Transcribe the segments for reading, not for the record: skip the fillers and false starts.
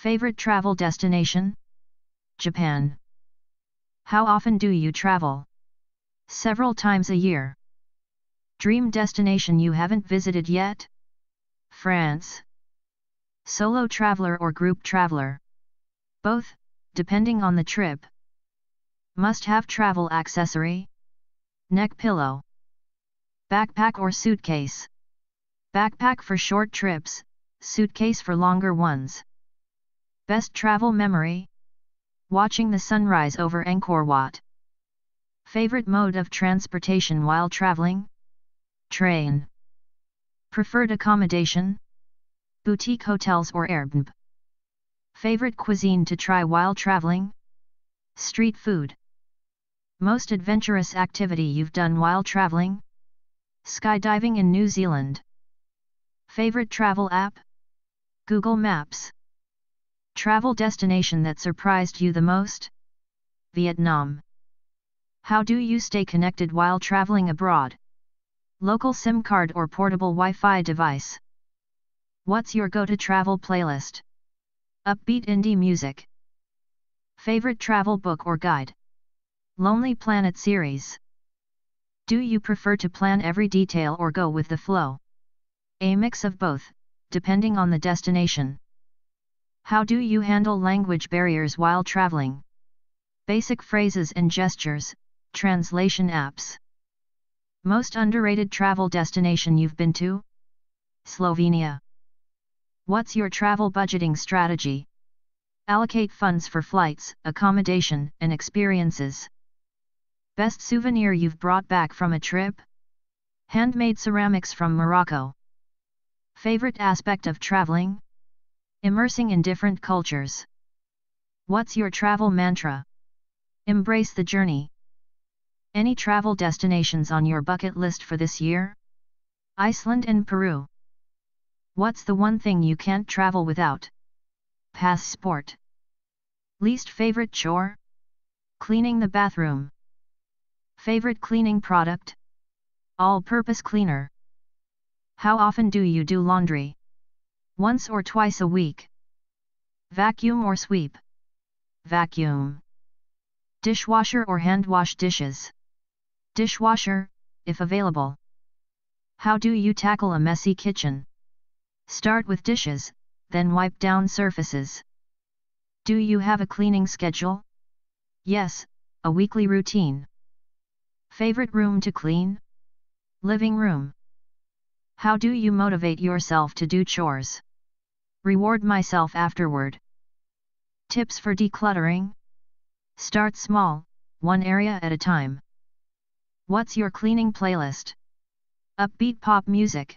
Favorite travel destination? Japan. How often do you travel? Several times a year. Dream destination you haven't visited yet? France. Solo traveler or group traveler? Both, depending on the trip. Must-have travel accessory? Neck pillow. Backpack or suitcase? Backpack for short trips, suitcase for longer ones. Best travel memory? Watching the sunrise over Angkor Wat. Favorite mode of transportation while traveling? Train. Preferred accommodation? Boutique hotels or Airbnb. Favorite cuisine to try while traveling? Street food. Most adventurous activity you've done while traveling? Skydiving in New Zealand. Favorite travel app? Google Maps. Travel destination that surprised you the most? Vietnam. How do you stay connected while traveling abroad? Local SIM card or portable Wi-Fi device? What's your go-to travel playlist? Upbeat indie music. Favorite travel book or guide? Lonely Planet series. Do you prefer to plan every detail or go with the flow? A mix of both, depending on the destination. How do you handle language barriers while traveling? Basic phrases and gestures, translation apps. Most underrated travel destination you've been to? Slovenia. What's your travel budgeting strategy? Allocate funds for flights, accommodation, and experiences. Best souvenir you've brought back from a trip? Handmade ceramics from Morocco. Favorite aspect of traveling? Immersing in different cultures. What's your travel mantra? Embrace the journey. Any travel destinations on your bucket list for this year? Iceland and Peru. What's the one thing you can't travel without? Passport. Least favorite chore? Cleaning the bathroom. Favorite cleaning product? All-purpose cleaner. How often do you do laundry? Once or twice a week. Vacuum or sweep? Vacuum. Dishwasher or hand wash dishes? Dishwasher, if available. How do you tackle a messy kitchen? Start with dishes, then wipe down surfaces. Do you have a cleaning schedule? Yes, a weekly routine. Favorite room to clean? Living room. How do you motivate yourself to do chores? Reward myself afterward. Tips for decluttering? Start small, one area at a time. What's your cleaning playlist? Upbeat pop music.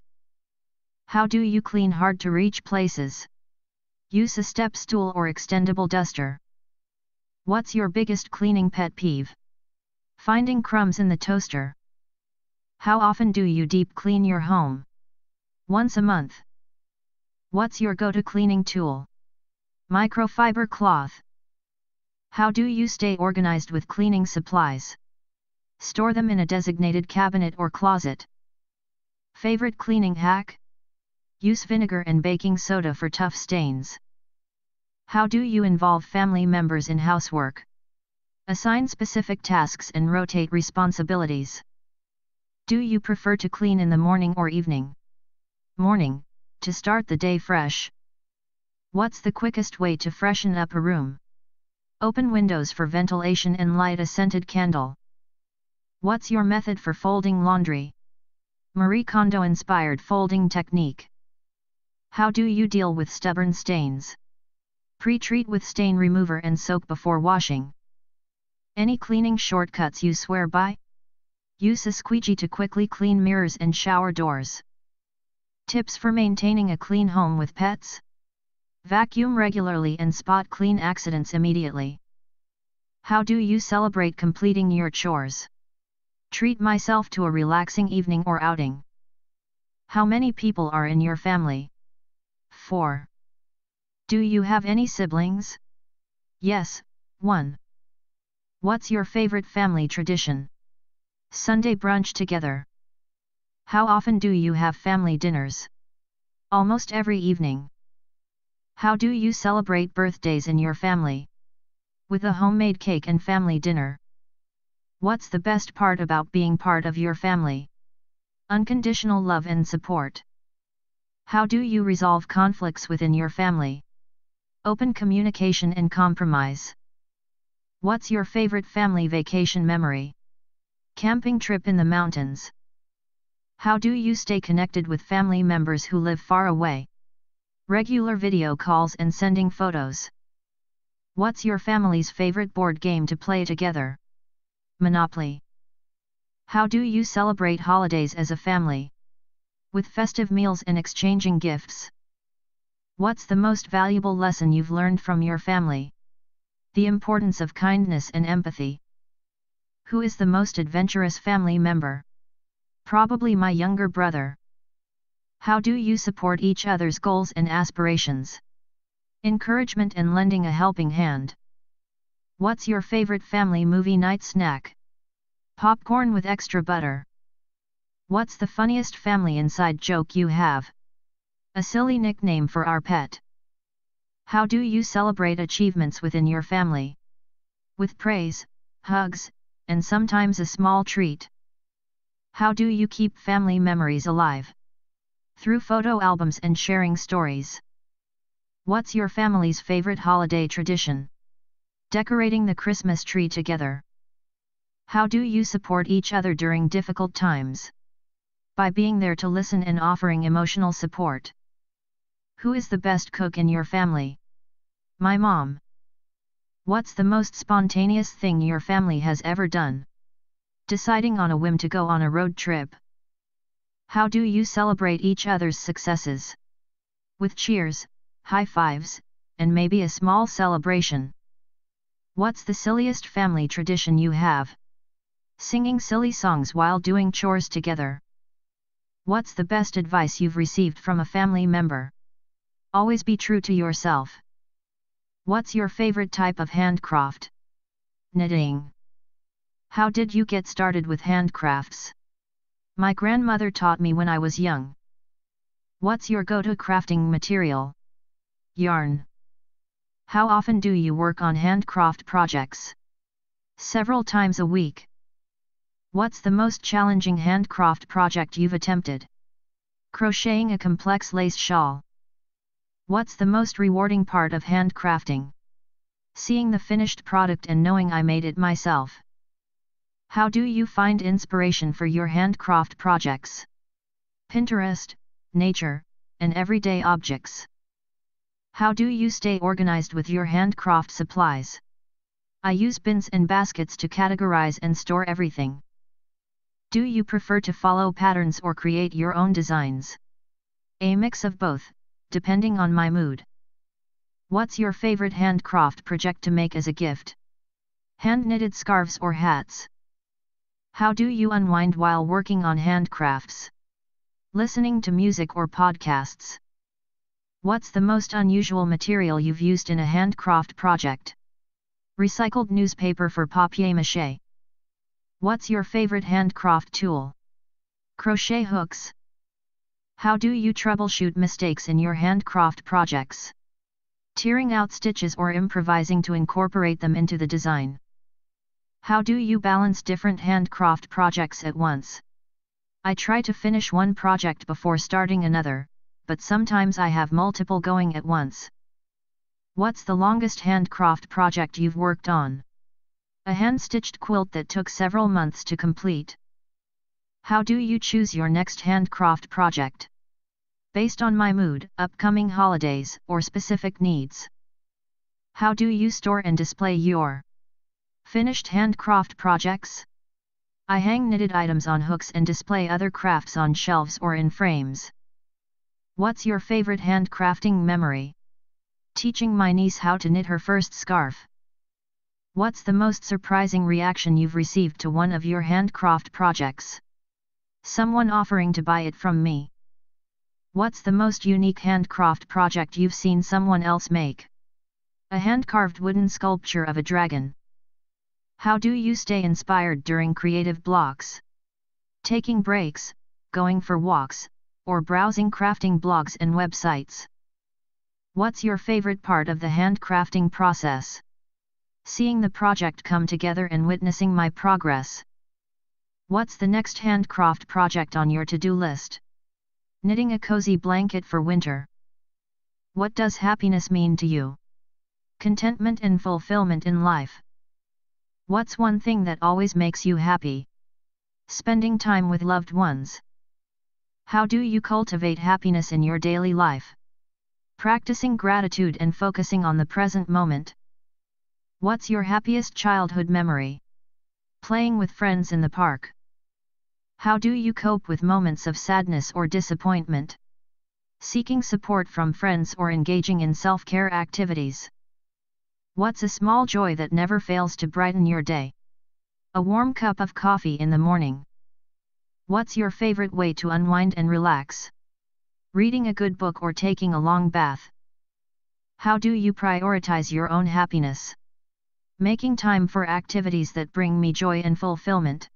How do you clean hard to reach places? Use a step stool or extendable duster. What's your biggest cleaning pet peeve? Finding crumbs in the toaster. How often do you deep clean your home? Once a month. What's your go-to cleaning tool? Microfiber cloth. How do you stay organized with cleaning supplies? Store them in a designated cabinet or closet. Favorite cleaning hack? Use vinegar and baking soda for tough stains. How do you involve family members in housework? Assign specific tasks and rotate responsibilities. Do you prefer to clean in the morning or evening? Morning, to start the day fresh. What's the quickest way to freshen up a room? Open windows for ventilation and light a scented candle. What's your method for folding laundry? Marie Kondo-inspired folding technique. How do you deal with stubborn stains? Pre-treat with stain remover and soak before washing. Any cleaning shortcuts you swear by? Use a squeegee to quickly clean mirrors and shower doors. Tips for maintaining a clean home with pets? Vacuum regularly and spot clean accidents immediately. How do you celebrate completing your chores? Treat myself to a relaxing evening or outing. How many people are in your family? 4. Do you have any siblings? Yes, 1. What's your favorite family tradition? Sunday brunch together. How often do you have family dinners? Almost every evening. How do you celebrate birthdays in your family? With a homemade cake and family dinner. What's the best part about being part of your family? Unconditional love and support. How do you resolve conflicts within your family? Open communication and compromise. What's your favorite family vacation memory? Camping trip in the mountains. How do you stay connected with family members who live far away? Regular video calls and sending photos. What's your family's favorite board game to play together? Monopoly. How do you celebrate holidays as a family? With festive meals and exchanging gifts. What's the most valuable lesson you've learned from your family? The importance of kindness and empathy. Who is the most adventurous family member? Probably my younger brother. How do you support each other's goals and aspirations? Encouragement and lending a helping hand. What's your favorite family movie night snack? Popcorn with extra butter. What's the funniest family inside joke you have? A silly nickname for our pet. How do you celebrate achievements within your family? With praise, hugs, and sometimes a small treat. How do you keep family memories alive? Through photo albums and sharing stories. What's your family's favorite holiday tradition? Decorating the Christmas tree together. How do you support each other during difficult times? By being there to listen and offering emotional support. Who is the best cook in your family? My mom. What's the most spontaneous thing your family has ever done? Deciding on a whim to go on a road trip. How do you celebrate each other's successes? With cheers, high fives, and maybe a small celebration. What's the silliest family tradition you have? Singing silly songs while doing chores together. What's the best advice you've received from a family member? Always be true to yourself. What's your favorite type of handcraft? Knitting. How did you get started with handcrafts? My grandmother taught me when I was young. What's your go-to crafting material? Yarn. How often do you work on handcraft projects? Several times a week. What's the most challenging handcraft project you've attempted? Crocheting a complex lace shawl. What's the most rewarding part of handcrafting? Seeing the finished product and knowing I made it myself. How do you find inspiration for your handcraft projects? Pinterest, nature, and everyday objects. How do you stay organized with your handcraft supplies? I use bins and baskets to categorize and store everything. Do you prefer to follow patterns or create your own designs? A mix of both, depending on my mood. What's your favorite handcraft project to make as a gift? Hand-knitted scarves or hats? How do you unwind while working on handcrafts? Listening to music or podcasts? What's the most unusual material you've used in a handcraft project? Recycled newspaper for papier-mâché. What's your favorite handcraft tool? Crochet hooks. How do you troubleshoot mistakes in your handcraft projects? Tearing out stitches or improvising to incorporate them into the design. How do you balance different handcraft projects at once? I try to finish one project before starting another, but sometimes I have multiple going at once. What's the longest handcraft project you've worked on? A hand-stitched quilt that took several months to complete. How do you choose your next handcraft project? Based on my mood, upcoming holidays, or specific needs. How do you store and display your finished handcraft projects? I hang knitted items on hooks and display other crafts on shelves or in frames. What's your favorite handcrafting memory? Teaching my niece how to knit her first scarf. What's the most surprising reaction you've received to one of your handcraft projects? Someone offering to buy it from me. What's the most unique handcraft project you've seen someone else make? A hand-carved wooden sculpture of a dragon. How do you stay inspired during creative blocks? Taking breaks, going for walks, or browsing crafting blogs and websites. What's your favorite part of the handcrafting process? Seeing the project come together and witnessing my progress. What's the next handcraft project on your to-do list? Knitting a cozy blanket for winter. What does happiness mean to you? Contentment and fulfillment in life. What's one thing that always makes you happy? Spending time with loved ones. How do you cultivate happiness in your daily life? Practicing gratitude and focusing on the present moment. What's your happiest childhood memory? Playing with friends in the park. How do you cope with moments of sadness or disappointment? Seeking support from friends or engaging in self-care activities. What's a small joy that never fails to brighten your day? A warm cup of coffee in the morning. What's your favorite way to unwind and relax? Reading a good book or taking a long bath. How do you prioritize your own happiness? Making time for activities that bring me joy and fulfillment.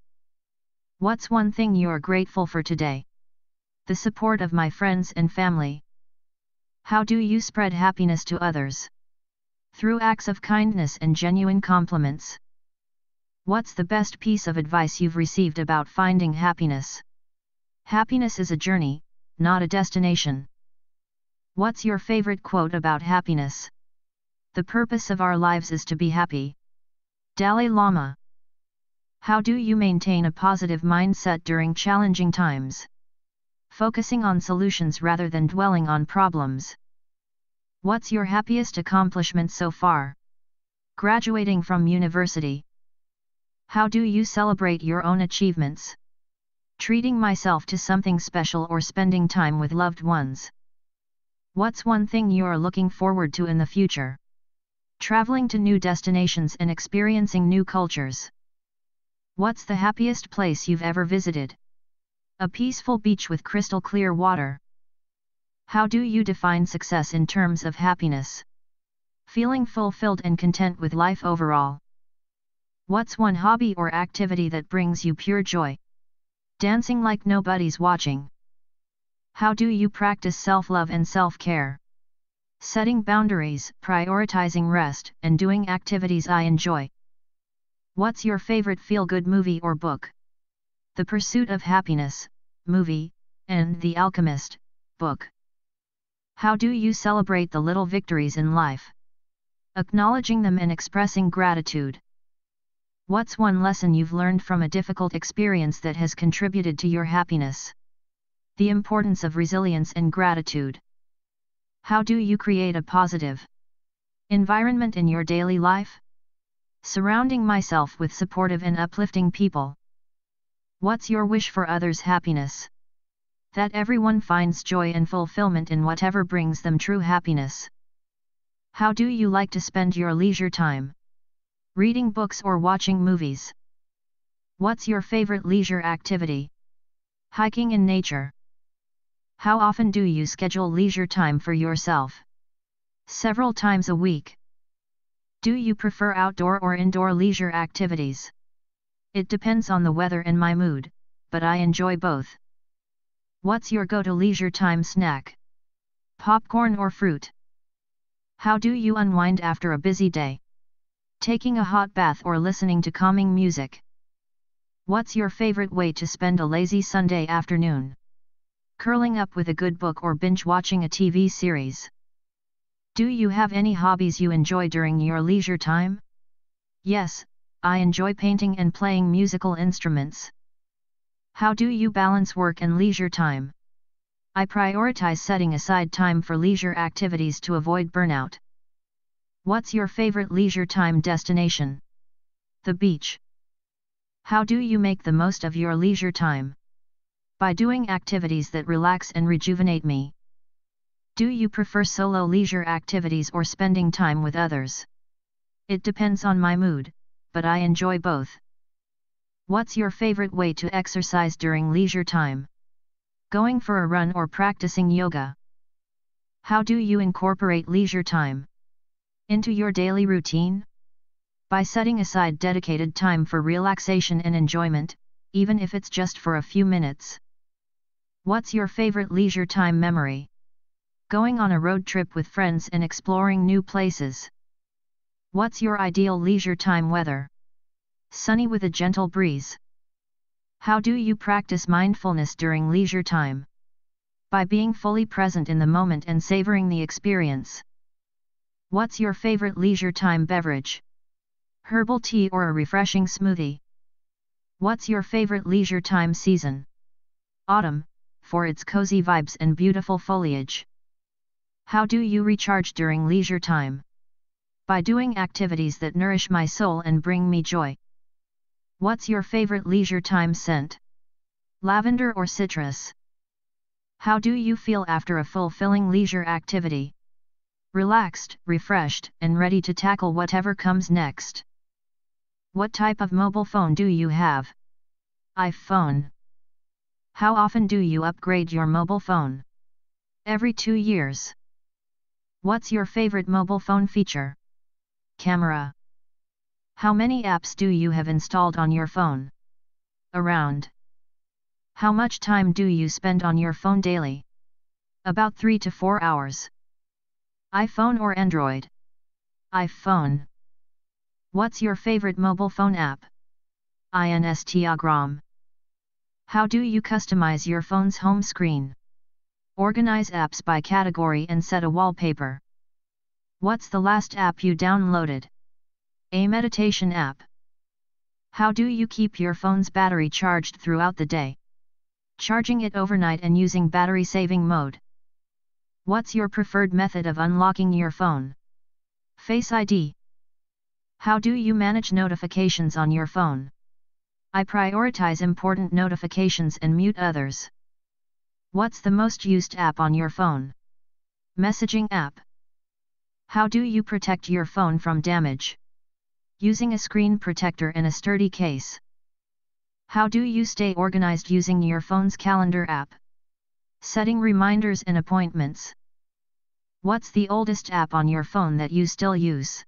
What's one thing you're grateful for today? The support of my friends and family. How do you spread happiness to others? Through acts of kindness and genuine compliments. What's the best piece of advice you've received about finding happiness? Happiness is a journey, not a destination. What's your favorite quote about happiness? The purpose of our lives is to be happy. Dalai Lama. How do you maintain a positive mindset during challenging times? Focusing on solutions rather than dwelling on problems. What's your happiest accomplishment so far? Graduating from university. How do you celebrate your own achievements? Treating myself to something special or spending time with loved ones. What's one thing you're looking forward to in the future? Traveling to new destinations and experiencing new cultures. What's the happiest place you've ever visited? A peaceful beach with crystal clear water. How do you define success in terms of happiness? Feeling fulfilled and content with life overall. What's one hobby or activity that brings you pure joy? Dancing like nobody's watching. How do you practice self-love and self-care? Setting boundaries, prioritizing rest, and doing activities I enjoy. What's your favorite feel-good movie or book? The Pursuit of Happiness, movie, and The Alchemist, book. How do you celebrate the little victories in life? Acknowledging them and expressing gratitude. What's one lesson you've learned from a difficult experience that has contributed to your happiness? The importance of resilience and gratitude. How do you create a positive environment in your daily life? Surrounding myself with supportive and uplifting people. What's your wish for others' happiness? That everyone finds joy and fulfillment in whatever brings them true happiness. How do you like to spend your leisure time? Reading books or watching movies? What's your favorite leisure activity? Hiking in nature. How often do you schedule leisure time for yourself? Several times a week. Do you prefer outdoor or indoor leisure activities? It depends on the weather and my mood, but I enjoy both. What's your go-to leisure time snack? Popcorn or fruit? How do you unwind after a busy day? Taking a hot bath or listening to calming music? What's your favorite way to spend a lazy Sunday afternoon? Curling up with a good book or binge-watching a TV series? Do you have any hobbies you enjoy during your leisure time? Yes, I enjoy painting and playing musical instruments. How do you balance work and leisure time? I prioritize setting aside time for leisure activities to avoid burnout. What's your favorite leisure time destination? The beach. How do you make the most of your leisure time? By doing activities that relax and rejuvenate me. Do you prefer solo leisure activities or spending time with others? It depends on my mood, but I enjoy both. What's your favorite way to exercise during leisure time? Going for a run or practicing yoga? How do you incorporate leisure time into your daily routine? By setting aside dedicated time for relaxation and enjoyment, even if it's just for a few minutes. What's your favorite leisure time memory? Going on a road trip with friends and exploring new places. What's your ideal leisure time weather? Sunny with a gentle breeze. How do you practice mindfulness during leisure time? By being fully present in the moment and savoring the experience. What's your favorite leisure time beverage? Herbal tea or a refreshing smoothie? What's your favorite leisure time season? Autumn, for its cozy vibes and beautiful foliage. How do you recharge during leisure time? By doing activities that nourish my soul and bring me joy. What's your favorite leisure time scent? Lavender or citrus? How do you feel after a fulfilling leisure activity? Relaxed, refreshed, and ready to tackle whatever comes next. What type of mobile phone do you have? iPhone. How often do you upgrade your mobile phone? Every 2 years. What's your favorite mobile phone feature? Camera. How many apps do you have installed on your phone? Around. How much time do you spend on your phone daily? About 3 to 4 hours. iPhone or Android? iPhone. What's your favorite mobile phone app? Instagram. How do you customize your phone's home screen? Organize apps by category and set a wallpaper. What's the last app you downloaded? A meditation app. How do you keep your phone's battery charged throughout the day? Charging it overnight and using battery saving mode. What's your preferred method of unlocking your phone? Face ID. How do you manage notifications on your phone? I prioritize important notifications and mute others. What's the most used app on your phone? Messaging app. How do you protect your phone from damage? Using a screen protector and a sturdy case. How do you stay organized using your phone's calendar app? Setting reminders and appointments. What's the oldest app on your phone that you still use?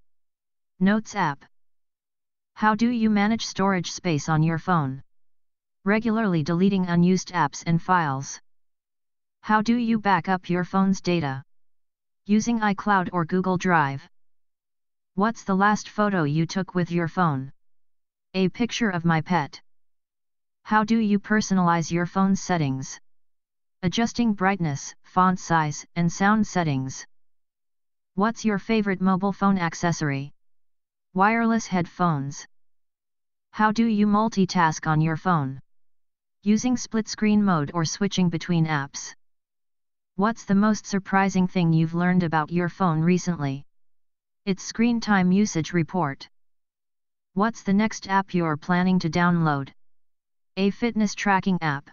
Notes app. How do you manage storage space on your phone? Regularly deleting unused apps and files. How do you back up your phone's data? Using iCloud or Google Drive. What's the last photo you took with your phone? A picture of my pet. How do you personalize your phone's settings? Adjusting brightness, font size, and sound settings. What's your favorite mobile phone accessory? Wireless headphones. How do you multitask on your phone? Using split screen mode or switching between apps. What's the most surprising thing you've learned about your phone recently? Its screen time usage report. What's the next app you're planning to download? A fitness tracking app.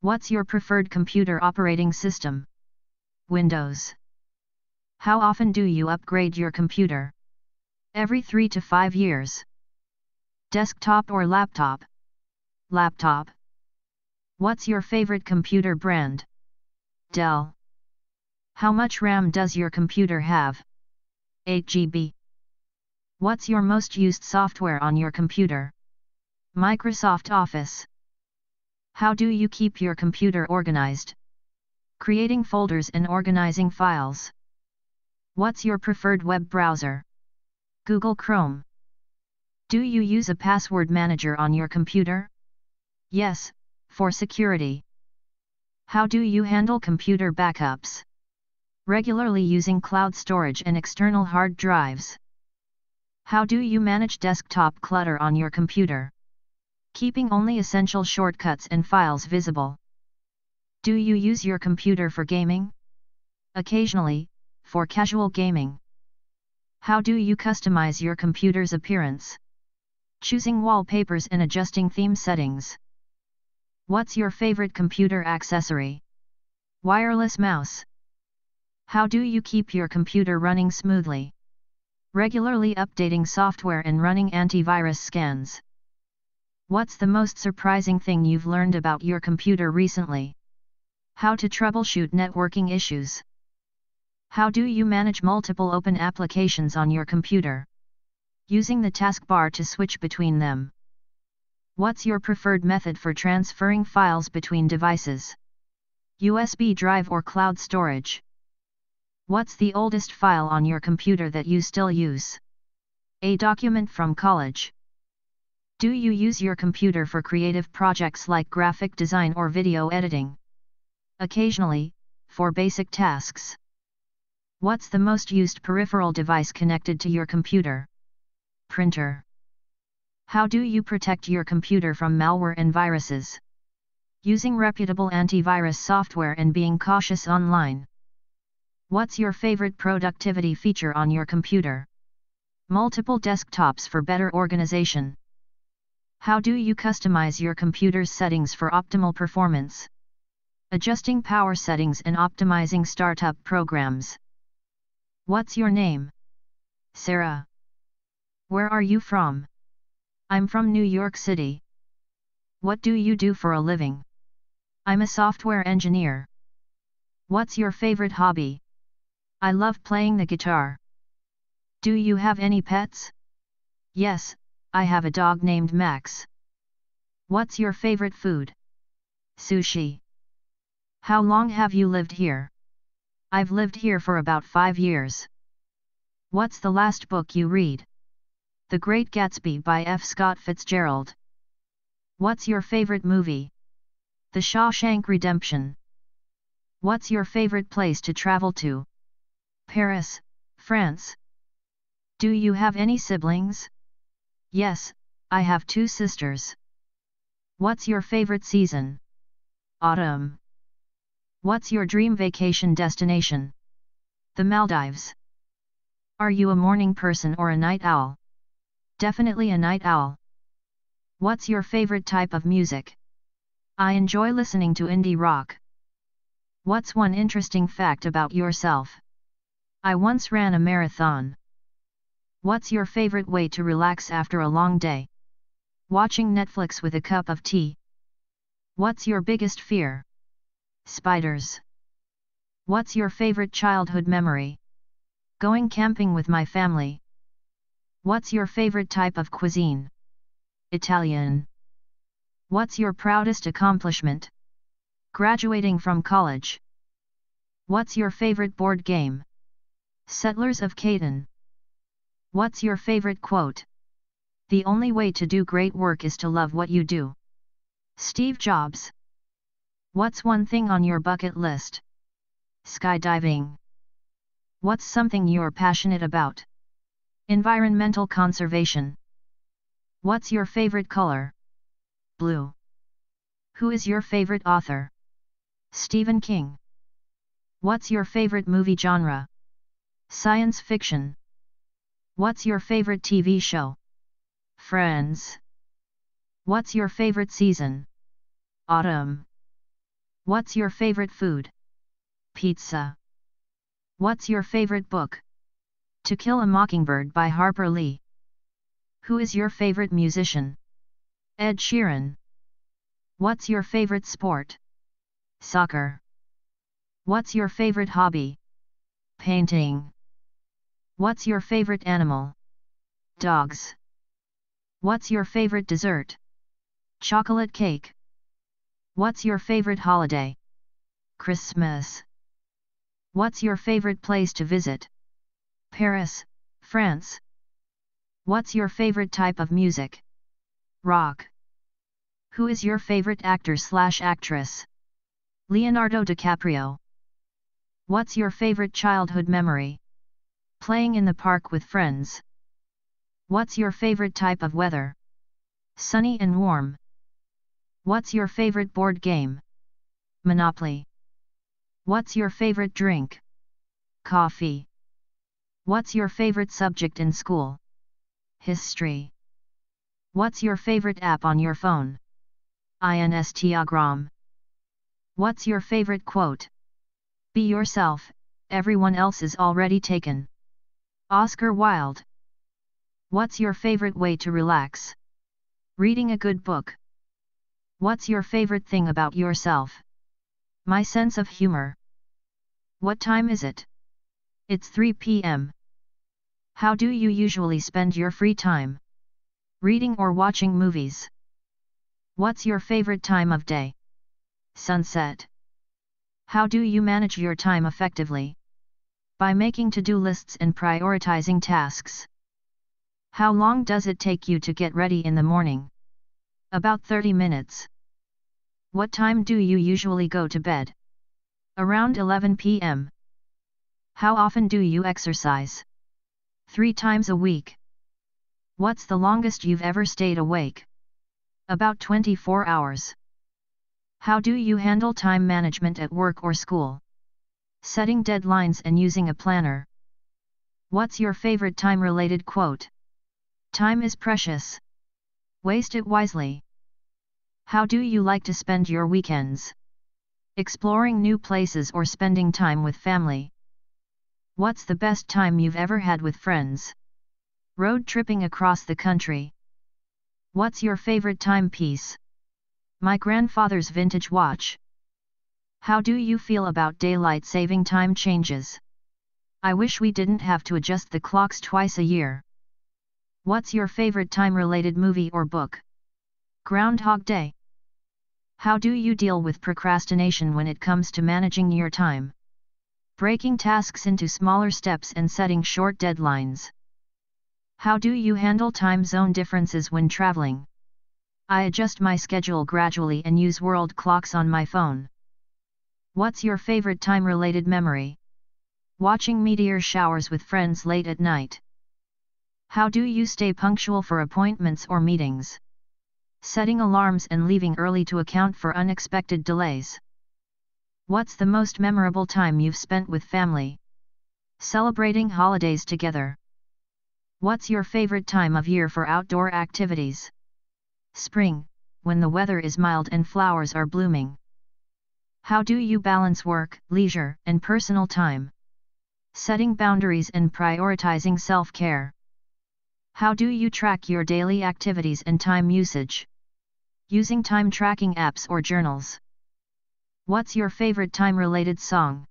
What's your preferred computer operating system? Windows. How often do you upgrade your computer? Every 3 to 5 years. Desktop or laptop? Laptop. What's your favorite computer brand? Dell. How much RAM does your computer have? 8 GB. What's your most used software on your computer? Microsoft Office. How do you keep your computer organized? Creating folders and organizing files. What's your preferred web browser? Google Chrome. Do you use a password manager on your computer? Yes, for security. How do you handle computer backups? Regularly using cloud storage and external hard drives. How do you manage desktop clutter on your computer? Keeping only essential shortcuts and files visible. Do you use your computer for gaming? Occasionally, for casual gaming. How do you customize your computer's appearance? Choosing wallpapers and adjusting theme settings. What's your favorite computer accessory? Wireless mouse. How do you keep your computer running smoothly? Regularly updating software and running antivirus scans. What's the most surprising thing you've learned about your computer recently? How to troubleshoot networking issues. How do you manage multiple open applications on your computer? Using the taskbar to switch between them. What's your preferred method for transferring files between devices? USB drive or cloud storage? What's the oldest file on your computer that you still use? A document from college. Do you use your computer for creative projects like graphic design or video editing? Occasionally, for basic tasks. What's the most used peripheral device connected to your computer? Printer. How do you protect your computer from malware and viruses? Using reputable antivirus software and being cautious online. What's your favorite productivity feature on your computer? Multiple desktops for better organization. How do you customize your computer's settings for optimal performance? Adjusting power settings and optimizing startup programs. What's your name? Sarah. Where are you from? I'm from New York City. What do you do for a living? I'm a software engineer. What's your favorite hobby? I love playing the guitar. Do you have any pets? Yes, I have a dog named Max. What's your favorite food? Sushi. How long have you lived here? I've lived here for about 5 years. What's the last book you read? The Great Gatsby by F. Scott Fitzgerald. What's your favorite movie? The Shawshank Redemption. What's your favorite place to travel to? Paris, France. Do you have any siblings? Yes, I have 2 sisters. What's your favorite season? Autumn. What's your dream vacation destination? The Maldives. Are you a morning person or a night owl? Definitely a night owl. What's your favorite type of music? I enjoy listening to indie rock. What's one interesting fact about yourself? I once ran a marathon. What's your favorite way to relax after a long day? Watching Netflix with a cup of tea. What's your biggest fear? Spiders. What's your favorite childhood memory? Going camping with my family. What's your favorite type of cuisine? Italian. What's your proudest accomplishment? Graduating from college. What's your favorite board game? Settlers of Catan. What's your favorite quote? The only way to do great work is to love what you do. Steve Jobs. What's one thing on your bucket list? Skydiving. What's something you're passionate about? Environmental conservation. What's your favorite color? Blue. Who is your favorite author? Stephen King. What's your favorite movie genre? Science fiction. What's your favorite TV show? Friends. What's your favorite season? Autumn. What's your favorite food? Pizza. What's your favorite book? To Kill a Mockingbird by Harper Lee. Who is your favorite musician? Ed Sheeran. What's your favorite sport? Soccer. What's your favorite hobby? Painting. What's your favorite animal? Dogs. What's your favorite dessert? Chocolate cake. What's your favorite holiday? Christmas. What's your favorite place to visit? Paris, France. What's your favorite type of music? Rock. Who is your favorite actor/actress? Leonardo DiCaprio. What's your favorite childhood memory? Playing in the park with friends. What's your favorite type of weather? Sunny and warm. What's your favorite board game? Monopoly. What's your favorite drink? Coffee. What's your favorite subject in school? History. What's your favorite app on your phone? Instagram. What's your favorite quote? Be yourself, everyone else is already taken. Oscar Wilde. What's your favorite way to relax? Reading a good book. What's your favorite thing about yourself? My sense of humor. What time is it? It's 3 p.m. How do you usually spend your free time? Reading or watching movies. What's your favorite time of day? Sunset. How do you manage your time effectively? By making to-do lists and prioritizing tasks. How long does it take you to get ready in the morning? About 30 minutes. What time do you usually go to bed? Around 11 p.m. How often do you exercise? 3 times a week. What's the longest you've ever stayed awake? About 24 hours. How do you handle time management at work or school? Setting deadlines and using a planner. What's your favorite time-related quote? Time is precious. Waste it wisely. How do you like to spend your weekends? Exploring new places or spending time with family. What's the best time you've ever had with friends? Road tripping across the country. What's your favorite timepiece? My grandfather's vintage watch. How do you feel about daylight saving time changes? I wish we didn't have to adjust the clocks twice a year. What's your favorite time-related movie or book? Groundhog Day. How do you deal with procrastination when it comes to managing your time? Breaking tasks into smaller steps and setting short deadlines. How do you handle time zone differences when traveling? I adjust my schedule gradually and use world clocks on my phone. What's your favorite time-related memory? Watching meteor showers with friends late at night. How do you stay punctual for appointments or meetings? Setting alarms and leaving early to account for unexpected delays. What's the most memorable time you've spent with family? Celebrating holidays together. What's your favorite time of year for outdoor activities? Spring, when the weather is mild and flowers are blooming. How do you balance work, leisure, and personal time? Setting boundaries and prioritizing self-care. How do you track your daily activities and time usage? Using time tracking apps or journals. What's your favorite time-related song?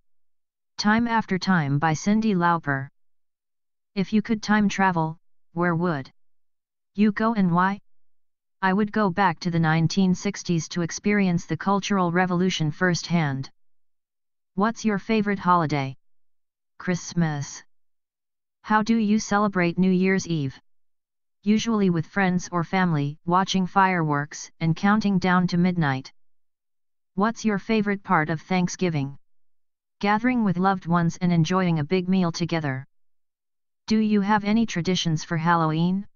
Time After Time by Cyndi Lauper. If you could time travel, where would you go and why? I would go back to the 1960s to experience the Cultural Revolution firsthand. What's your favorite holiday? Christmas. How do you celebrate New Year's Eve? Usually with friends or family, watching fireworks and counting down to midnight. What's your favorite part of Thanksgiving? Gathering with loved ones and enjoying a big meal together. Do you have any traditions for Halloween?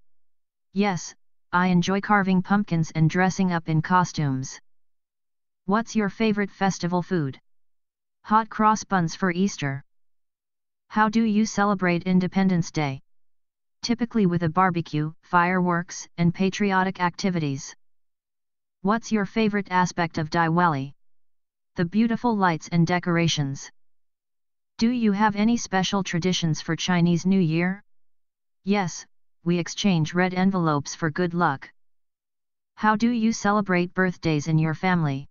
Yes, I enjoy carving pumpkins and dressing up in costumes. What's your favorite festival food? Hot cross buns for Easter. How do you celebrate Independence Day? Typically with a barbecue, fireworks, and patriotic activities. What's your favorite aspect of Diwali? The beautiful lights and decorations. Do you have any special traditions for Chinese New Year? Yes, we exchange red envelopes for good luck. How do you celebrate birthdays in your family?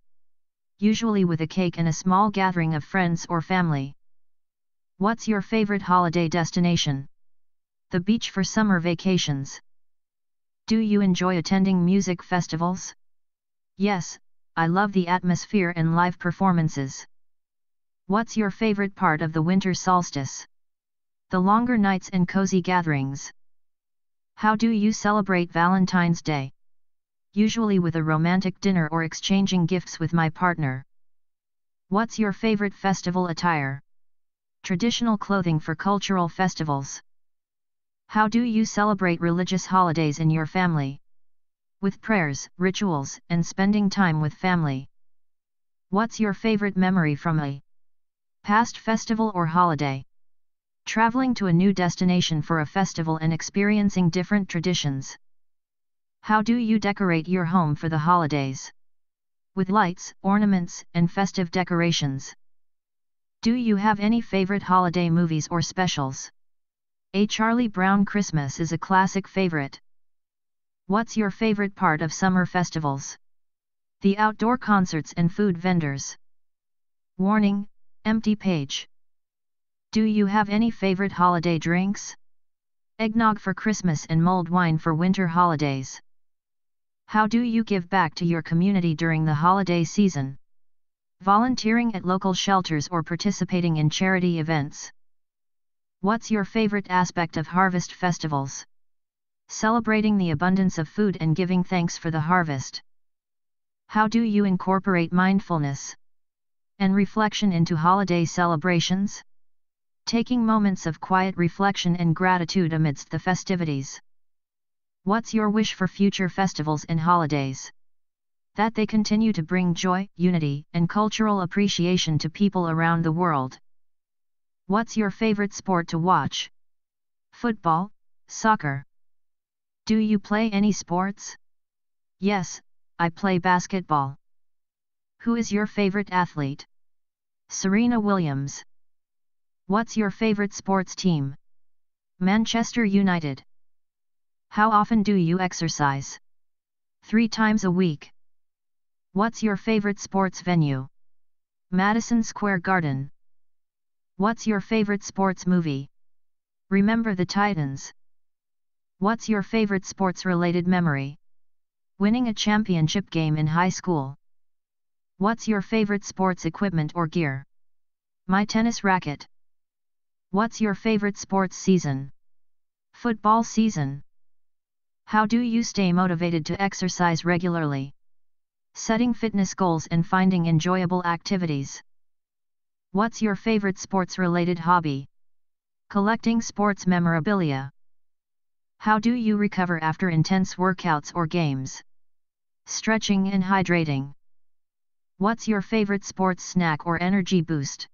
Usually with a cake and a small gathering of friends or family. What's your favorite holiday destination? The beach for summer vacations. Do you enjoy attending music festivals? Yes, I love the atmosphere and live performances. What's your favorite part of the winter solstice? The longer nights and cozy gatherings. How do you celebrate Valentine's Day? Usually with a romantic dinner or exchanging gifts with my partner. What's your favorite festival attire? Traditional clothing for cultural festivals. How do you celebrate religious holidays in your family? With prayers, rituals, and spending time with family. What's your favorite memory from a past festival or holiday? Traveling to a new destination for a festival and experiencing different traditions. How do you decorate your home for the holidays? With lights, ornaments, and festive decorations. Do you have any favorite holiday movies or specials? A Charlie Brown Christmas is a classic favorite. What's your favorite part of summer festivals? The outdoor concerts and food vendors. Warning, empty page. Do you have any favorite holiday drinks? Eggnog for Christmas and mulled wine for winter holidays. How do you give back to your community during the holiday season? Volunteering at local shelters or participating in charity events. What's your favorite aspect of harvest festivals? Celebrating the abundance of food and giving thanks for the harvest. How do you incorporate mindfulness and reflection into holiday celebrations? Taking moments of quiet reflection and gratitude amidst the festivities. What's your wish for future festivals and holidays? That they continue to bring joy, unity, and cultural appreciation to people around the world. What's your favorite sport to watch? Football, soccer. Do you play any sports? Yes, I play basketball. Who is your favorite athlete? Serena Williams. What's your favorite sports team? Manchester United. How often do you exercise? 3 times a week. What's your favorite sports venue? Madison Square Garden. What's your favorite sports movie? Remember the Titans. What's your favorite sports-related memory? Winning a championship game in high school. What's your favorite sports equipment or gear? My tennis racket. What's your favorite sports season? Football season. How do you stay motivated to exercise regularly? Setting fitness goals and finding enjoyable activities. What's your favorite sports-related hobby? Collecting sports memorabilia. How do you recover after intense workouts or games? Stretching and hydrating. What's your favorite sports snack or energy boost?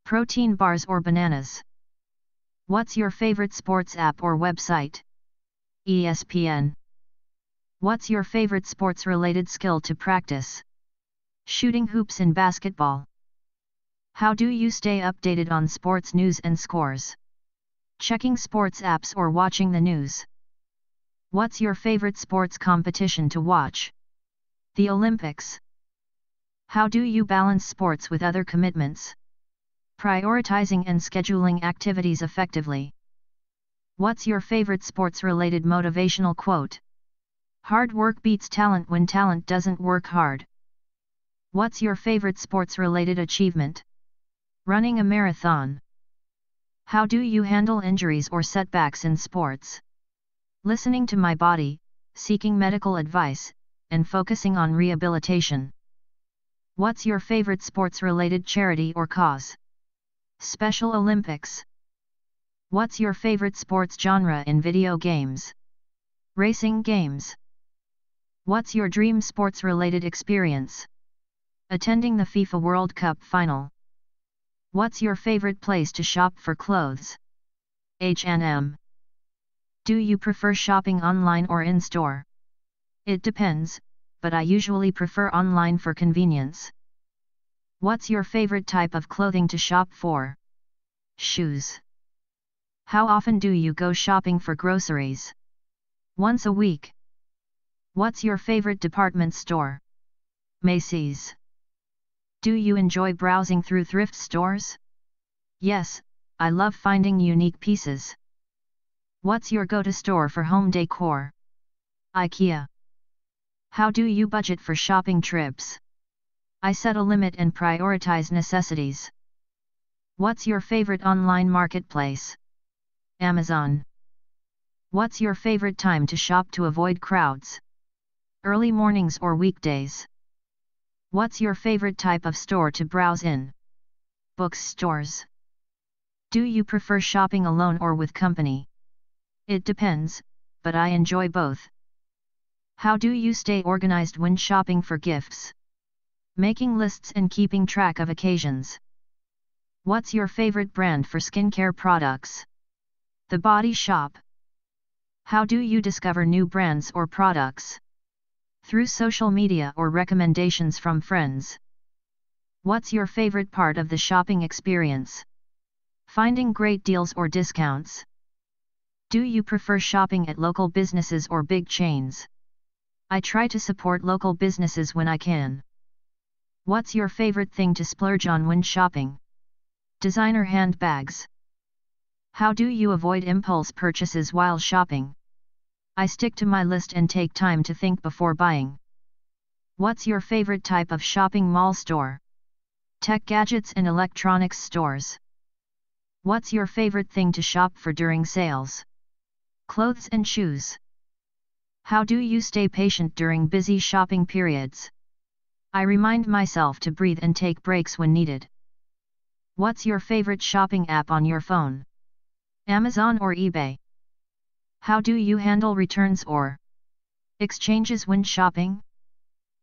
Protein bars or bananas? What's your favorite sports app or website? ESPN. What's your favorite sports-related skill to practice? Shooting hoops in basketball. How do you stay updated on sports news and scores? Checking sports apps or watching the news? What's your favorite sports competition to watch? The Olympics. How do you balance sports with other commitments? Prioritizing and scheduling activities effectively. What's your favorite sports-related motivational quote? Hard work beats talent when talent doesn't work hard. What's your favorite sports-related achievement? Running a marathon. How do you handle injuries or setbacks in sports? Listening to my body, seeking medical advice, and focusing on rehabilitation. What's your favorite sports-related charity or cause? Special Olympics. What's your favorite sports genre in video games? Racing games. What's your dream sports-related experience? Attending the FIFA World Cup final. What's your favorite place to shop for clothes? H&M. Do you prefer shopping online or in-store? It depends, but I usually prefer online for convenience. What's your favorite type of clothing to shop for? Shoes. How often do you go shopping for groceries? Once a week. What's your favorite department store? Macy's. Do you enjoy browsing through thrift stores? Yes, I love finding unique pieces. What's your go-to store for home decor? IKEA. How do you budget for shopping trips? I set a limit and prioritize necessities. What's your favorite online marketplace? Amazon. What's your favorite time to shop to avoid crowds? Early mornings or weekdays? What's your favorite type of store to browse in? Bookstores. Do you prefer shopping alone or with company? It depends, but I enjoy both. How do you stay organized when shopping for gifts? Making lists and keeping track of occasions. What's your favorite brand for skincare products? The Body Shop. How do you discover new brands or products? Through social media or recommendations from friends. What's your favorite part of the shopping experience? Finding great deals or discounts. Do you prefer shopping at local businesses or big chains? I try to support local businesses when I can. What's your favorite thing to splurge on when shopping? Designer handbags. How do you avoid impulse purchases while shopping? I stick to my list and take time to think before buying. What's your favorite type of shopping mall store? Tech gadgets and electronics stores. What's your favorite thing to shop for during sales? Clothes and shoes. How do you stay patient during busy shopping periods? I remind myself to breathe and take breaks when needed. What's your favorite shopping app on your phone? Amazon or eBay? How do you handle returns or exchanges when shopping?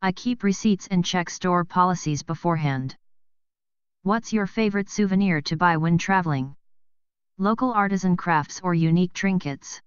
I keep receipts and check store policies beforehand. What's your favorite souvenir to buy when traveling? Local artisan crafts or unique trinkets?